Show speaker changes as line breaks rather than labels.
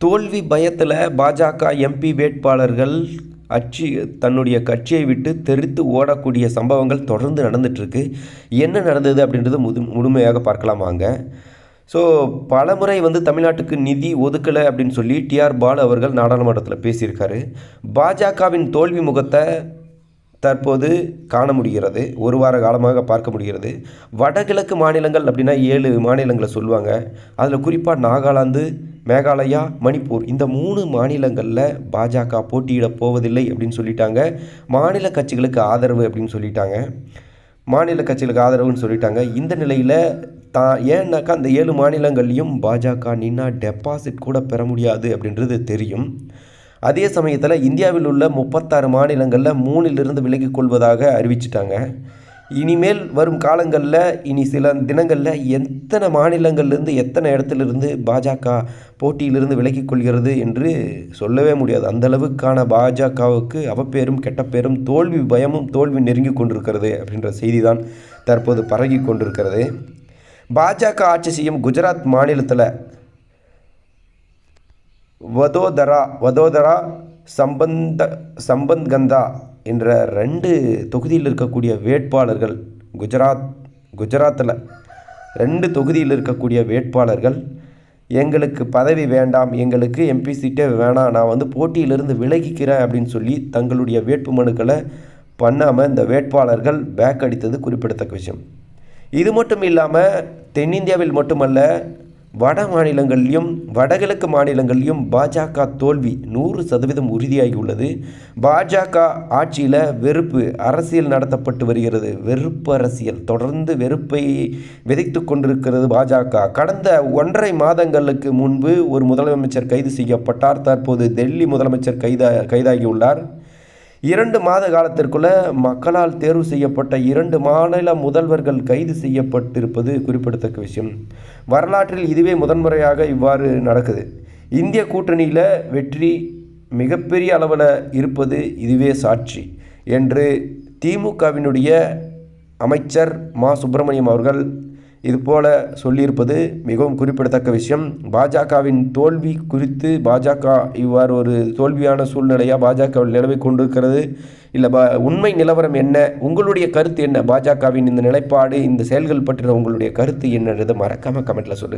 தோல்வி பயத்தில் பாஜக எம்பி வேட்பாளர்கள் தன்னுடைய கட்சியை விட்டு தெரித்து ஓடக்கூடிய சம்பவங்கள் தொடர்ந்து நடந்துகிட்ருக்கு. என்ன நடந்தது அப்படின்றது முழுமையாக பார்க்கலாம் வாங்க. ஸோ பலமுறை தமிழ்நாட்டுக்கு நிதி ஒதுக்கலை அப்படின்னு சொல்லி டிஆர் பாலு அவர்கள் நாடாளுமன்றத்தில் பேசியிருக்காரு. பாஜகவின் தோல்வி முகத்தை தற்போது காண முடிகிறது. ஒரு வார காலமாக பார்க்க முடிகிறது. வடகிழக்கு மாநிலங்கள் அப்படின்னா 7 மாநிலங்களை சொல்லுவாங்க. அதில் குறிப்பாக நாகாலாந்து, மேகாலயா, மணிப்பூர் இந்த 3 மாநிலங்களில் பாஜக போட்டியிட போவதில்லை அப்படின்னு சொல்லிட்டாங்க. மாநில கட்சிகளுக்கு ஆதரவு அப்படின்னு சொல்லிட்டாங்க. இந்த நிலையில் ஏன்னாக்கா அந்த 7 மாநிலங்கள்லையும் பாஜக நின்னா டெபாசிட் கூட பெற முடியாது அப்படின்றது தெரியும். அதே சமயத்தில் இந்தியாவில் உள்ள 36 மாநிலங்களில் 3லிருந்து விலகிக் கொள்வதாக அறிவிச்சிட்டாங்க. இனிமேல் வரும் காலங்களில் இனி சில தினங்களில் எத்தனை மாநிலங்கள்லேருந்து எத்தனை இடத்துலேருந்து பாஜக போட்டியிலிருந்து விலகிக் கொள்கிறது என்று சொல்லவே முடியாது. அந்தளவுக்கான பாஜகவுக்கு அவப்பேரும் கெட்டப்பேரும் தோல்வி பயமும் தோல்வி நெருங்கி கொண்டிருக்கிறது அப்படின்ற செய்தி தான் தற்போது பரகி கொண்டிருக்கிறது. பாஜக ஆட்சி செய்யும் குஜராத் மாநிலத்தில் வதோதரா சம்பந்த்கந்தா என்ற 2 தொகுதியில் இருக்கக்கூடிய வேட்பாளர்கள் குஜராத்தில் 2 தொகுதியில் இருக்கக்கூடிய வேட்பாளர்கள் எங்களுக்கு பதவி வேண்டாம், எங்களுக்கு எம்பி சீட்டே வேணாம், நான் போட்டியிலிருந்து விலகிக்கிறேன் அப்படின்னு சொல்லி தங்களுடைய வேட்பு மனுக்களை பண்ணாமல் இந்த வேட்பாளர்கள் பேக் அடித்தது குறிப்பிடத்தக்க விஷயம். இது மட்டும் இல்லாமல் தென்னிந்தியாவில் மட்டுமல்ல, வட மாநிலங்களிலும் வடகிழக்கு மாநிலங்களிலும் பாஜக தோல்வி 100% உறுதியாகி உள்ளது. பாஜக ஆட்சியில் வெறுப்பு அரசியல் நடத்தப்பட்டு வருகிறது. வெறுப்பு அரசியல் தொடர்ந்து வெறுப்பை விதைத்து கொண்டிருக்கிறது பாஜக. கடந்த 1.5 மாதங்களுக்கு முன்பு ஒரு முதலமைச்சர் கைது செய்யப்பட்டார். தற்போது டெல்லி முதலமைச்சர் கைதாகியுள்ளார். 2 மாத காலத்திற்குள்ள மக்களால் தேர்வு செய்யப்பட்ட 2 மாநில முதல்வர்கள் கைது செய்யப்பட்டிருப்பது குறிப்பிடத்தக்க விஷயம். வரலாற்றில் இதுவே முதன்முறையாக இவ்வாறு நடக்குது. இந்திய கூட்டணியில் வெற்றி மிகப்பெரிய அளவில் இருப்பது இதுவே சாட்சி என்று திமுகவினுடைய அமைச்சர் மா சுப்பிரமணியம் அவர்கள் இதுபோல சொல்லியிருப்பது மிகவும் குறிப்பிடத்தக்க விஷயம். பாஜகவின் தோல்வி குறித்து பாஜக இவ்வாறு ஒரு தோல்வியான சூழ்நிலையாக பாஜகவில் நிலவை கொண்டிருக்கிறது. இல்லை உண்மை நிலவரம் என்ன? உங்களுடைய கருத்து என்ன? பாஜகவின் இந்த நிலைப்பாடு, இந்த செயல்கள் பற்றின உங்களுடைய கருத்து என்னன்றதை மறக்காமல் கமெண்ட்டில் சொல்லுங்கள்.